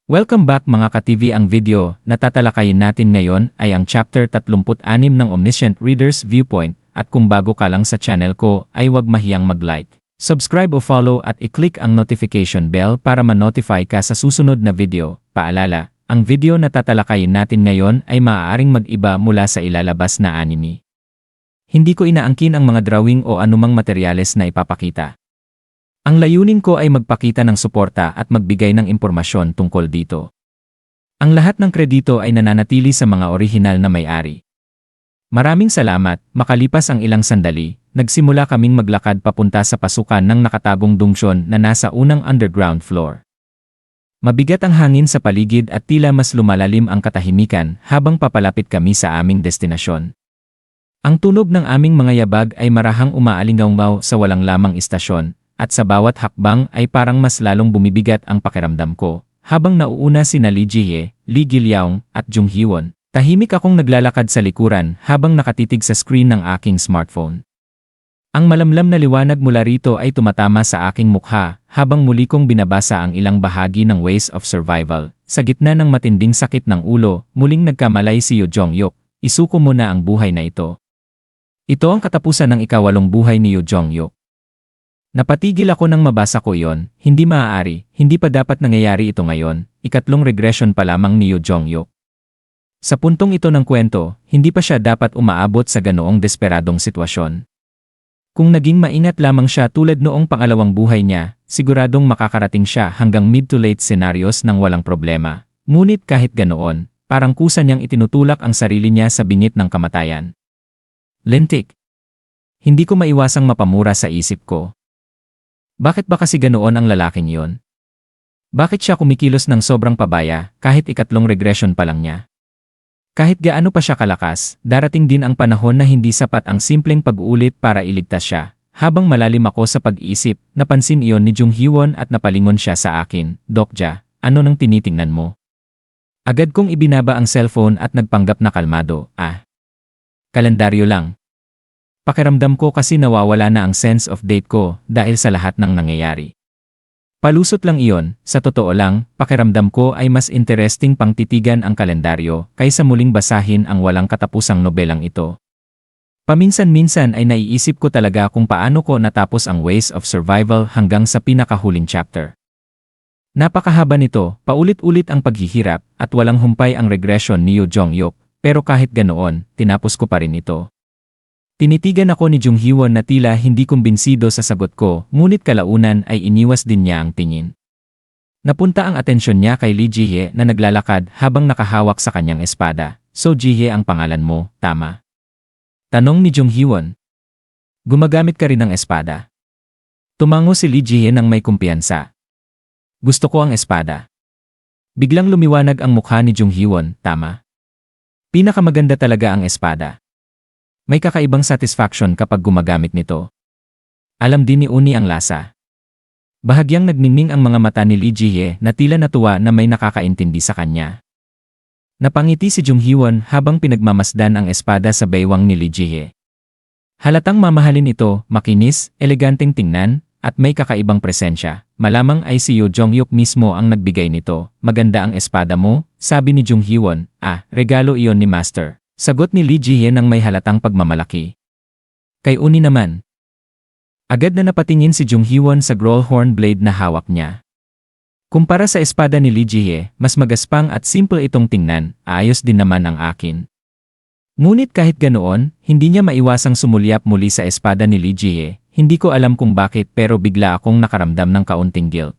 Welcome back mga ka-TV. Ang video na tatalakayin natin ngayon ay ang chapter 36 ng Omniscient Reader's Viewpoint, at kung bago ka lang sa channel ko ay huwag mahiyang mag-like, subscribe o follow at i-click ang notification bell para ma-notify ka sa susunod na video. Paalala, ang video na tatalakayin natin ngayon ay maaaring mag-iba mula sa ilalabas na anime. Hindi ko inaangkin ang mga drawing o anumang materyales na ipapakita. Ang layunin ko ay magpakita ng suporta at magbigay ng impormasyon tungkol dito. Ang lahat ng kredito ay nananatili sa mga orihinal na may-ari. Maraming salamat. Makalipas ang ilang sandali, nagsimula kaming maglakad papunta sa pasukan ng nakatagong dungsyon na nasa unang underground floor. Mabigat ang hangin sa paligid at tila mas lumalalim ang katahimikan habang papalapit kami sa aming destinasyon. Ang tunog ng aming mga yabag ay marahang umaalingaw sa walang lamang istasyon, at sa bawat hakbang ay parang mas lalong bumibigat ang pakiramdam ko, habang nauuna sina Lee Ji-hye, Lee Gil-young, at Jung Hee-won. Tahimik akong naglalakad sa likuran habang nakatitig sa screen ng aking smartphone. Ang malamlam na liwanag mula rito ay tumatama sa aking mukha habang muli kong binabasa ang ilang bahagi ng Ways of Survival. Sa gitna ng matinding sakit ng ulo, muling nagkamalay si Yoo Jong-hyuk. Isuko mo na ang buhay na ito. Ito ang katapusan ng ikawalong buhay ni Yoo Jong-hyuk. Napatigil ako nang mabasa ko iyon. Hindi maaari, hindi pa dapat nangyayari ito ngayon. Ikatlong regression pa lamang ni Yoo Jong-hyuk. Sa puntong ito ng kwento, hindi pa siya dapat umaabot sa ganoong desperadong sitwasyon. Kung naging maingat lamang siya tulad noong pangalawang buhay niya, siguradong makakarating siya hanggang mid to late scenarios ng walang problema. Ngunit kahit ganoon, parang kusa niyang itinutulak ang sarili niya sa bingit ng kamatayan. Lintik. Hindi ko maiwasang mapamura sa isip ko. Bakit ba kasi ganoon ang lalaking iyon? Bakit siya kumikilos ng sobrang pabaya kahit ikatlong regression pa lang niya? Kahit gaano pa siya kalakas, darating din ang panahon na hindi sapat ang simpleng pag-uulit para iligtas siya. Habang malalim ako sa pag-iisip, napansin iyon ni Jung Hee-won at napalingon siya sa akin. Dokja, ano nang tinitingnan mo? Agad kong ibinaba ang cellphone at nagpanggap na kalmado. Kalendaryo lang. Pakiramdam ko kasi nawawala na ang sense of date ko dahil sa lahat ng nangyayari. Palusot lang iyon, sa totoo lang, pakiramdam ko ay mas interesting pang titigan ang kalendaryo kaysa muling basahin ang walang katapusang nobelang ito. Paminsan-minsan ay naiisip ko talaga kung paano ko natapos ang Ways of Survival hanggang sa pinakahuling chapter. Napakahaba nito, paulit-ulit ang paghihirap at walang humpay ang regression ni Yoo Jong-hyuk, pero kahit ganoon, tinapos ko pa rin ito. Tinitigan ako ni Jung Hee-won na tila hindi kumbinsido sa sagot ko, ngunit kalaunan ay iniwas din niya ang tingin. Napunta ang atensyon niya kay Lee Ji-hye na naglalakad habang nakahawak sa kanyang espada. So Ji-hye ang pangalan mo, tama? Tanong ni Jung Hee-won. Gumagamit ka rin ng espada? Tumango si Lee Ji-hye nang may kumpiyansa. Gusto ko ang espada. Biglang lumiwanag ang mukha ni Jung Hee-won, tama? Pinakamaganda talaga ang espada. May kakaibang satisfaction kapag gumagamit nito. Alam din ni Uni ang lasa. Bahagyang nagmingming ang mga mata ni Lee Ji-hye na tila natuwa na may nakakaintindi sa kanya. Napangiti si Jung Hee-won habang pinagmamasdan ang espada sa baywang ni Lee Ji-hye. Halatang mamahalin ito, makinis, eleganteng tingnan, at may kakaibang presensya. Malamang ay si Yoo Jong-hyuk mismo ang nagbigay nito. Maganda ang espada mo, sabi ni Jung Hee-won. Regalo iyon ni Master. Sagot ni Lee Ji-hye nang may halatang pagmamalaki. Kay Uni naman. Agad na napatingin si Jung Hee-won sa Growlhorn blade na hawak niya. Kumpara sa espada ni Lee Ji-hye, mas magaspang at simple itong tingnan, ayos din naman ang akin. Ngunit kahit ganoon, hindi niya maiwasang sumulyap muli sa espada ni Lee Ji-hye. Hindi ko alam kung bakit pero bigla akong nakaramdam ng kaunting guilt.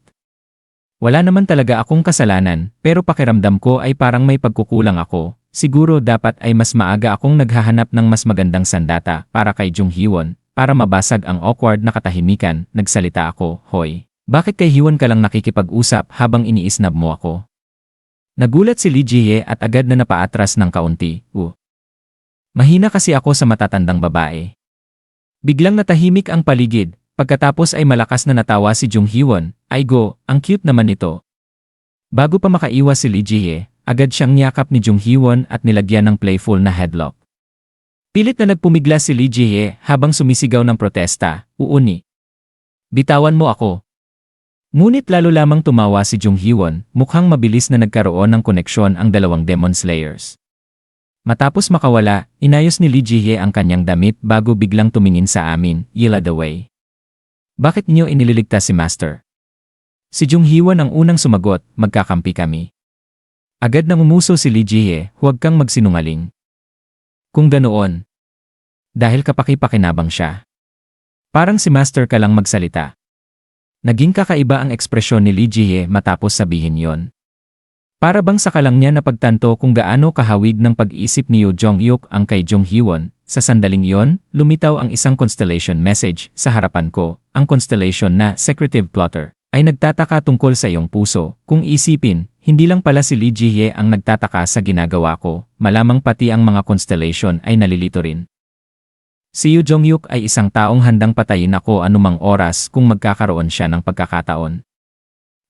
Wala naman talaga akong kasalanan, pero pakiramdam ko ay parang may pagkukulang ako. Siguro dapat ay mas maaga akong naghahanap ng mas magandang sandata para kay Jung Hee-won, para mabasag ang awkward na katahimikan. Nagsalita ako, Hoy, bakit kay Hee-won ka lang nakikipag-usap habang iniisnab mo ako? Nagulat si Lee Ji-hye at agad na napaatras ng kaunti. Mahina kasi ako sa matatandang babae. Biglang natahimik ang paligid, pagkatapos ay malakas na natawa si Jung Hee-won. Ay go, ang cute naman ito. Bago pa makaiwas si Lee Ji-hye, agad siyang niyakap ni Jung Hee-won at nilagyan ng playful na headlock. Pilit na nagpumigla si Lee Ji-hye habang sumisigaw ng protesta, Uuni. Bitawan mo ako. Ngunit lalo lamang tumawa si Jung Hyewon, mukhang mabilis na nagkaroon ng koneksyon ang dalawang Demon Slayers. Matapos makawala, inayos ni Lee Ji-hye ang kanyang damit bago biglang tumingin sa amin, "You led the way. Bakit niyo iniligtas si Master?" Si Jung Hyewon ang unang sumagot, "Magkakampi kami." Agad na umuso si Lee Ji-hye, "Huwag kang magsinungaling." Kung ganoon, dahil kapaki-pakinabang siya. Parang si Master ka lang magsalita. Naging kakaiba ang ekspresyon ni Lee Ji-hye matapos sabihin yon. Para bang saka lang niya napagtanto kung gaano kahawig ng pag-iisip ni Yoo Jong-hyuk ang kay Jung Hyewon. Sa sandaling yon, lumitaw ang isang constellation message sa harapan ko. Ang constellation na secretive plotter ay nagtataka tungkol sa iyong puso. Kung isipin, hindi lang pala si Lee Ji-hye ang nagtataka sa ginagawa ko, malamang pati ang mga constellation ay nalilito rin. Si Yoo Jong-hyuk ay isang taong handang patayin ako anumang oras kung magkakaroon siya ng pagkakataon.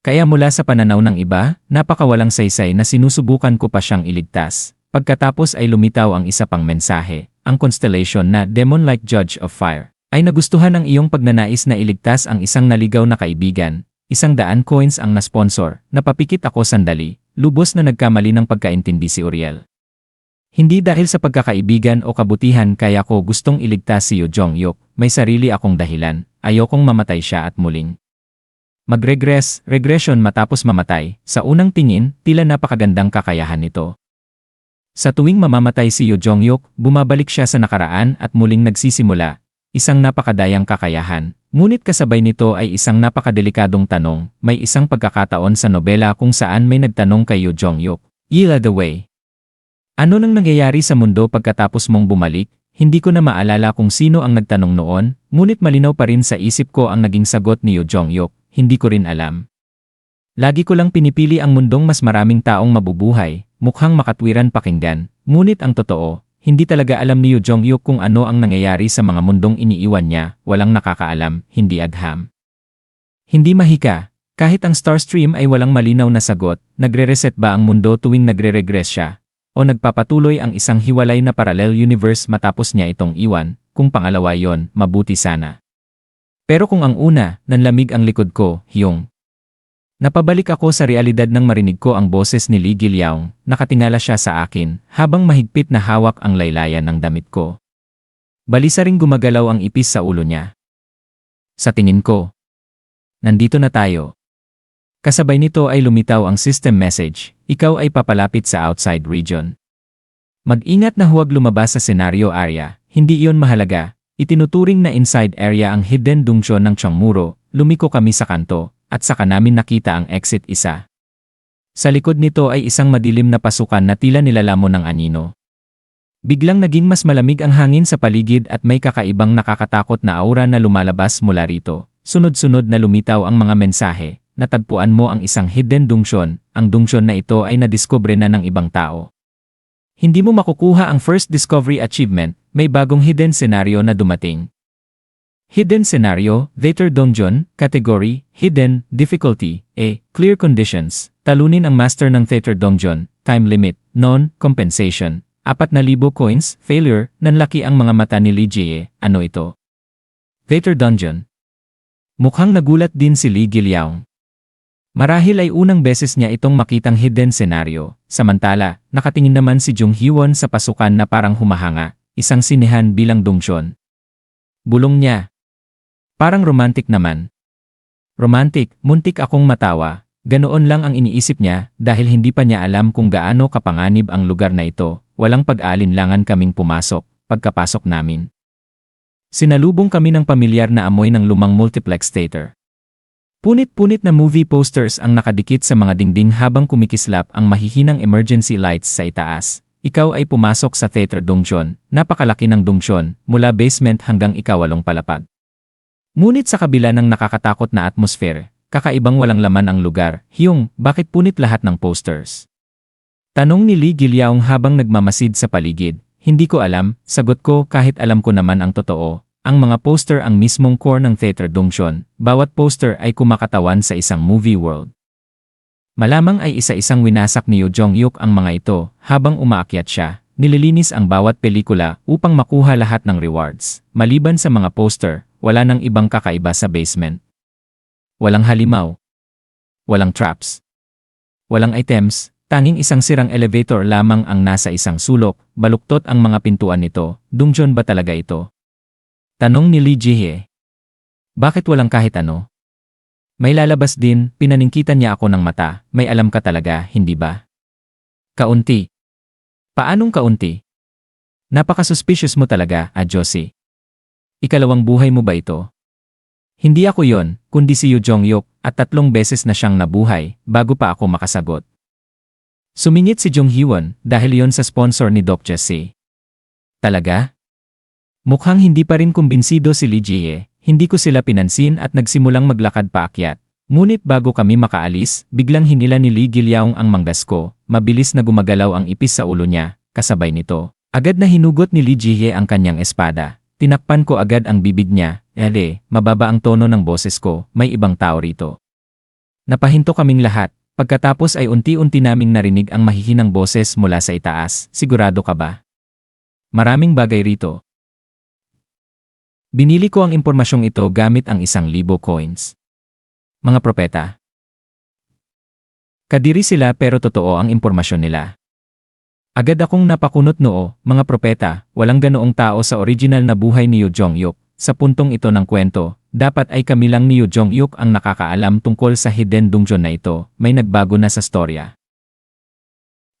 Kaya mula sa pananaw ng iba, napakawalang saysay na sinusubukan ko pa siyang iligtas. Pagkatapos ay lumitaw ang isa pang mensahe, ang constellation na Demon-like Judge of Fire. Ay nagustuhan ang iyong pagnanais na iligtas ang isang naligaw na kaibigan. 100 coins ang na-sponsor, napapikit ako sandali, lubos na nagkamali ng pagkaintindi si Uriel. Hindi dahil sa pagkakaibigan o kabutihan kaya ko gustong iligtas si Yoo Jong-hyuk, may sarili akong dahilan, ayokong mamatay siya at muling regression matapos mamatay. Sa unang tingin, tila napakagandang kakayahan nito. Sa tuwing mamamatay si Yoo Jong-hyuk, bumabalik siya sa nakaraan at muling nagsisimula. Isang napakadayang kakayahan. Ngunit kasabay nito ay isang napakadelikadong tanong. May isang pagkakataon sa nobela kung saan may nagtanong kay Yoo Jong-hyuk, "You led the way. Ano nang nangyayari sa mundo pagkatapos mong bumalik?" Hindi ko na maalala kung sino ang nagtanong noon, ngunit malinaw pa rin sa isip ko ang naging sagot ni Yoo Jong-hyuk. Hindi ko rin alam. Lagi ko lang pinipili ang mundong mas maraming taong mabubuhay, mukhang makatwiran pakinggan, ngunit ang totoo, hindi talaga alam ni Yoo Jong-hyuk kung ano ang nangyayari sa mga mundong iniiwan niya, walang nakakaalam, hindi agham. Hindi mahika, kahit ang Starstream ay walang malinaw na sagot, nagre-reset ba ang mundo tuwing nagre-regress siya? O nagpapatuloy ang isang hiwalay na parallel universe matapos niya itong iwan? Kung pangalawa yon, mabuti sana. Pero kung ang una, nanlamig ang likod ko, Hyung. Napabalik ako sa realidad nang marinig ko ang boses ni Lee Gil-yaung, nakatingala siya sa akin, habang mahigpit na hawak ang laylayan ng damit ko. Balisa ring gumagalaw ang ipis sa ulo niya. Sa tingin ko, nandito na tayo. Kasabay nito ay lumitaw ang system message, "Ikaw ay papalapit sa outside region. Mag-ingat na huwag lumabas sa scenario area, hindi iyon mahalaga." Itinuturing na inside area ang hidden dungeon ng Changmuro, lumiko kami sa kanto, at saka namin nakita ang exit isa. Sa likod nito ay isang madilim na pasukan na tila nilalamon ng anino. Biglang naging mas malamig ang hangin sa paligid at may kakaibang nakakatakot na aura na lumalabas mula rito. Sunod-sunod na lumitaw ang mga mensahe, "Natagpuan mo ang isang hidden dungeon, ang dungeon na ito ay nadiskubre na ng ibang tao. Hindi mo makukuha ang first discovery achievement, may bagong hidden scenario na dumating." Hidden scenario, Theater Dungeon, category, hidden, difficulty, A, clear conditions, talunin ang master ng Theater Dungeon, time limit, non-compensation, 4,000 coins, failure, nanlaki ang mga mata ni Lee Ji-hye, ano ito? Theater Dungeon. Mukhang nagulat din si Lee Gil-yaung. Marahil ay unang beses niya itong makitang hidden scenario, samantala, nakatingin naman si Jung Hyewon sa pasukan na parang humahanga, isang sinehan bilang dungeon. Bulong niya. Parang romantic naman. Romantic, muntik akong matawa, ganoon lang ang iniisip niya dahil hindi pa niya alam kung gaano kapanganib ang lugar na ito, walang pag-aalinlangan kaming pumasok, pagkapasok namin. Sinalubong kami ng pamilyar na amoy ng lumang multiplex theater. Punit-punit na movie posters ang nakadikit sa mga dingding habang kumikislap ang mahihinang emergency lights sa itaas. Ikaw ay pumasok sa Theater Dungeon, napakalaki ng dungeon, mula basement hanggang ikawalong palapag. Ngunit sa kabila ng nakakatakot na atmosphere, kakaibang walang laman ang lugar. Hyung, bakit punit lahat ng posters? Tanong ni Lee Gil-yaung habang nagmamasid sa paligid. Hindi ko alam, sagot ko kahit alam ko naman ang totoo. Ang mga poster ang mismong core ng Theater Dungeon, bawat poster ay kumakatawan sa isang movie world. Malamang ay isa-isang winasak ni Yoo Jong-hyuk ang mga ito, habang umaakyat siya, nililinis ang bawat pelikula upang makuha lahat ng rewards. Maliban sa mga poster, wala nang ibang kakaiba sa basement. Walang halimaw. Walang traps. Walang items, tanging isang sirang elevator lamang ang nasa isang sulok, baluktot ang mga pintuan nito. Dungeon ba talaga ito? Tanong ni Lee Ji-hye. Bakit walang kahit ano? May lalabas din, pinaningkitan niya ako ng mata. May alam ka talaga, hindi ba? Kaunti. Paanong kaunti? Napaka-suspicious mo talaga, Josie. Ikalawang buhay mo ba ito? Hindi ako yon, kundi si Yoo Jong-hyuk, at 3 beses na siyang nabuhay, bago pa ako makasagot. Sumingit si Jung Hee-won, dahil yon sa sponsor ni Doc Jesse. Talaga? Mukhang hindi pa rin kumbinsido si Lee Ji-hye, hindi ko sila pinansin at nagsimulang maglakad paakyat. Ngunit bago kami makaalis, biglang hinila ni Lee Gilyaong ang manggas ko, mabilis na gumagalaw ang ipis sa ulo niya, kasabay nito. Agad na hinugot ni Lee Ji-hye ang kanyang espada. Tinakpan ko agad ang bibig niya. Mababa ang tono ng boses ko, may ibang tao rito. Napahinto kaming lahat, pagkatapos ay unti-unti naming narinig ang mahihinang boses mula sa itaas. Sigurado ka ba? Maraming bagay rito. Binili ko ang impormasyong ito gamit ang 1,000 coins. Mga propeta. Kadiri sila pero totoo ang impormasyon nila. Agad akong napakunot noo, mga propeta, walang ganoong tao sa original na buhay ni Yoo Jong-hyuk. Sa puntong ito ng kwento, dapat ay kami lang ni Yoo Jong-hyuk ang nakakaalam tungkol sa hidden dungeon na ito, may nagbago na sa storya.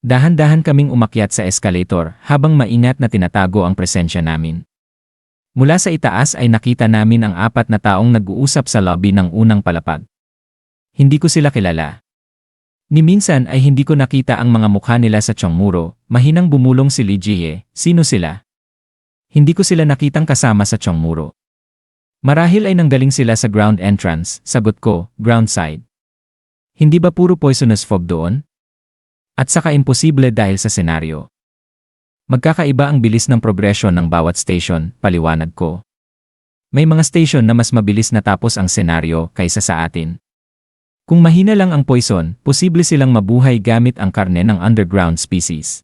Dahan-dahan kaming umakyat sa escalator habang maingat na tinatago ang presensya namin. Mula sa itaas ay nakita namin ang 4 na taong nag-uusap sa lobby ng unang palapag. Hindi ko sila kilala. Ni minsan ay hindi ko nakita ang mga mukha nila sa Chongmuro, mahinang bumulong si Lee Ji-hye, sino sila? Hindi ko sila nakitang kasama sa Chongmuro. Marahil ay nanggaling sila sa ground entrance, sagot ko, ground side. Hindi ba puro poisonous fog doon? At saka imposible dahil sa senaryo. Magkakaiba ang bilis ng progression ng bawat station, paliwanag ko. May mga station na mas mabilis natapos ang senaryo kaysa sa atin. Kung mahina lang ang poison, posible silang mabuhay gamit ang karne ng underground species.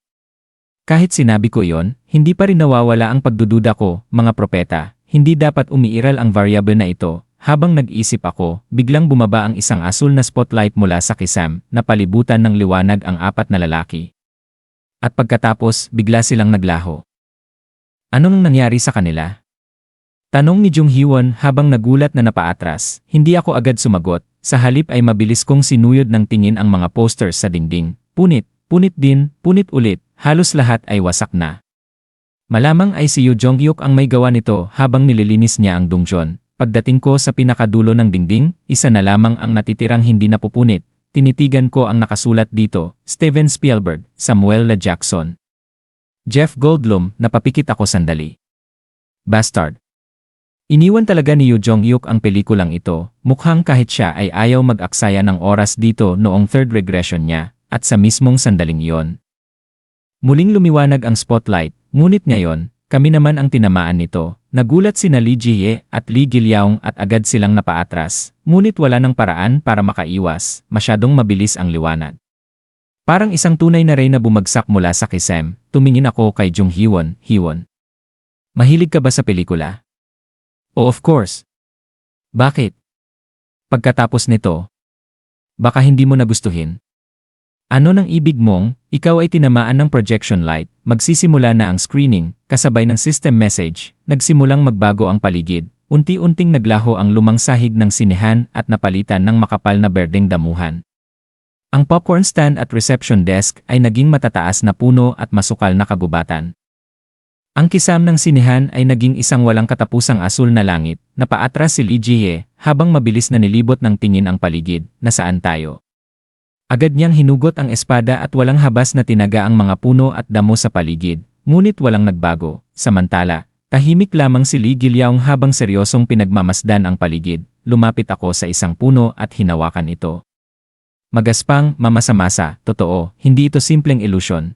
Kahit sinabi ko iyon, hindi pa rin nawawala ang pagdududa ko, mga propeta, hindi dapat umiiral ang variable na ito. Habang nag-isip ako, biglang bumaba ang isang asul na spotlight mula sa kisam, na palibutan ng liwanag ang 4 na lalaki. At pagkatapos, bigla silang naglaho. Anong nangyari sa kanila? Tanong ni Jung Hee-won habang nagulat na napaatras. Hindi ako agad sumagot, sa halip ay mabilis kong sinuyod ng tingin ang mga posters sa dingding. Punit din, punit ulit, halos lahat ay wasak na. Malamang ay si Yoo Jong-hyuk ang may gawa nito habang nililinis niya ang dungeon. Pagdating ko sa pinakadulo ng dingding, isa na lamang ang natitirang hindi napupunit. Tinitigan ko ang nakasulat dito, Steven Spielberg, Samuel L. Jackson. Jeff Goldblum, napapikit ako sandali. Bastard. Iniwan talaga ni Yoo Jong-hyuk ang pelikulang ito, mukhang kahit siya ay ayaw mag-aksaya ng oras dito noong 3rd regression niya, at sa mismong sandaling iyon. Muling lumiwanag ang spotlight, ngunit ngayon, kami naman ang tinamaan nito. Nagulat sina Lee Ji-hye at Lee Gilyaong at agad silang napaatras, ngunit wala ng paraan para makaiwas, masyadong mabilis ang liwanag. Parang isang tunay na rey na bumagsak mula sa kisem, tumingin ako kay Jung Hee-won. Hee-won, mahilig ka ba sa pelikula? Oh, of course. Bakit? Pagkatapos nito, baka hindi mo nagustuhin. Ano nang ibig mong, ikaw ay tinamaan ng projection light, magsisimula na ang screening, kasabay ng system message, nagsimulang magbago ang paligid, unti-unting naglaho ang lumang sahig ng sinehan at napalitan ng makapal na berdeng damuhan. Ang popcorn stand at reception desk ay naging matataas na puno at masukal na kagubatan. Ang kisam ng sinehan ay naging isang walang katapusang asul na langit, napaatras si Lee Ji-hye, habang mabilis na nilibot ng tingin ang paligid, nasaan tayo? Agad niyang hinugot ang espada at walang habas na tinaga ang mga puno at damo sa paligid, ngunit walang nagbago. Samantala, tahimik lamang si Lee Gilyaong habang seryosong pinagmamasdan ang paligid. Lumapit ako sa isang puno at hinawakan ito. Magaspang, mamasa-masa, totoo, hindi ito simpleng ilusyon.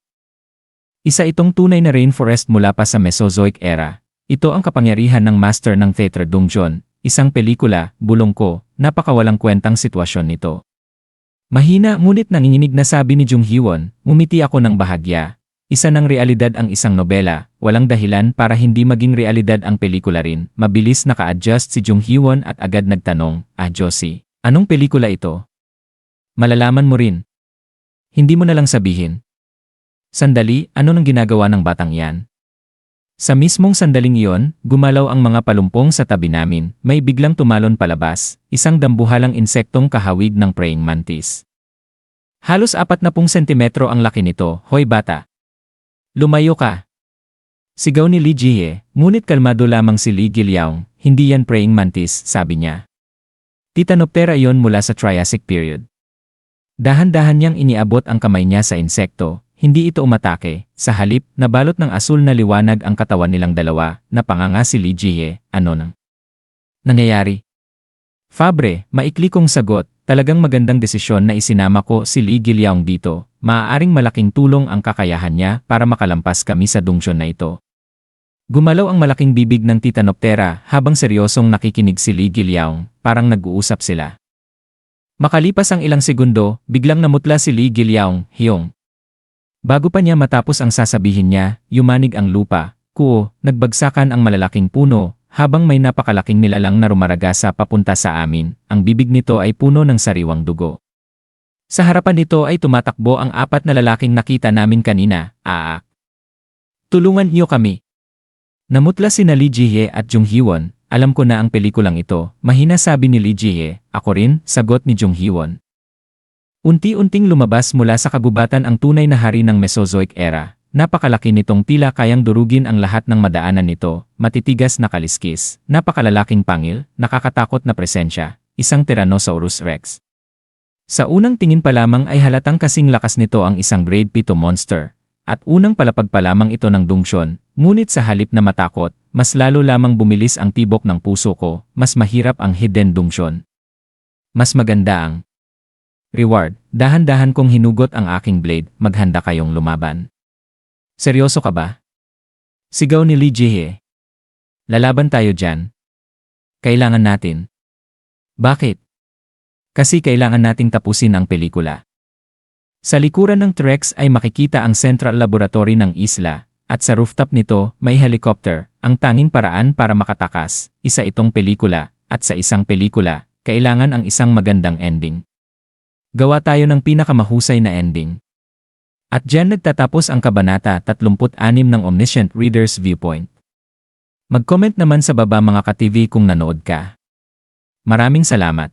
Isa itong tunay na rainforest mula pa sa Mesozoic era. Ito ang kapangyarihan ng master ng Theatre Dungeon, isang pelikula, bulong ko, napakawalang kwentang sitwasyon nito. Mahina ngunit nanginginig na sabi ni Jung Hee-won, ngumiti ako ng bahagya. Isa ng realidad ang isang nobela, walang dahilan para hindi maging realidad ang pelikula rin. Mabilis naka-adjust si Jung Hee-won at agad nagtanong, Josie, anong pelikula ito? Malalaman mo rin. Hindi mo na lang sabihin. Sandali, ano nang ginagawa ng batang iyan? Sa mismong sandaling iyon, gumalaw ang mga palumpong sa tabi namin, may biglang tumalon palabas, isang dambuhalang insektong kahawig ng praying mantis. Halos 40 sentimetro ang laki nito, hoy bata. Lumayo ka. Sigaw ni Li Jie, ngunit kalmado lamang si Li Giliao, hindi yan praying mantis, sabi niya. Titanoptera iyon mula sa Triassic period. Dahan-dahan niyang iniabot ang kamay niya sa insekto. Hindi ito umatake, sa halip, nabalot ng asul na liwanag ang katawan nilang dalawa, napanganga si Li Jie, ano nang nangyayari? Fabre, maikli kong sagot, talagang magandang desisyon na isinama ko si Li Giliao dito, maaaring malaking tulong ang kakayahan niya para makalampas kami sa dungsyon na ito. Gumalaw ang malaking bibig ng Titanoptera habang seryosong nakikinig si Li Giliao, parang nag-uusap sila. Makalipas ang ilang segundo, biglang namutla si Li Giliao, hiyong. Bago pa niya matapos ang sasabihin niya, yumanig ang lupa, nagbagsakan ang malalaking puno, habang may napakalaking nilalang na rumaragasa papunta sa amin, ang bibig nito ay puno ng sariwang dugo. Sa harapan nito ay tumatakbo ang 4 na lalaking nakita namin kanina, aak. Tulungan niyo kami. Namutla sina Li Jie at Jung Hee-won, alam ko na ang pelikulang ito, mahina sabi ni Li Jie, ako rin, sagot ni Jung Hee-won. Unti-unting lumabas mula sa kagubatan ang tunay na hari ng Mesozoic era. Napakalaki nitong tila kayang durugin ang lahat ng madaanan nito, matitigas na kaliskis, napakalalaking pangil, nakakatakot na presensya, isang Tyrannosaurus Rex. Sa unang tingin pa lamang ay halatang kasing lakas nito ang isang grade 7 monster, at unang palapag pa lamang ito ng dungsyon, ngunit sa halip na matakot, mas lalo lamang bumilis ang tibok ng puso ko, mas mahirap ang hidden dungsyon. Mas maganda ang reward, dahan-dahan kong hinugot ang aking blade, maghanda kayong lumaban. Seryoso ka ba? Sigaw ni Li Jie. Lalaban tayo dyan. Kailangan natin. Bakit? Kasi kailangan nating tapusin ang pelikula. Sa likuran ng T-Rex ay makikita ang Central Laboratory ng isla, at sa rooftop nito may helicopter, ang tanging paraan para makatakas, isa itong pelikula, at sa isang pelikula, kailangan ang isang magandang ending. Gawa tayo ng pinakamahusay na ending. At diyan nagtatapos ang kabanata 36 ng Omniscient Reader's Viewpoint. Mag-comment naman sa baba mga ka-TV kung nanood ka. Maraming salamat.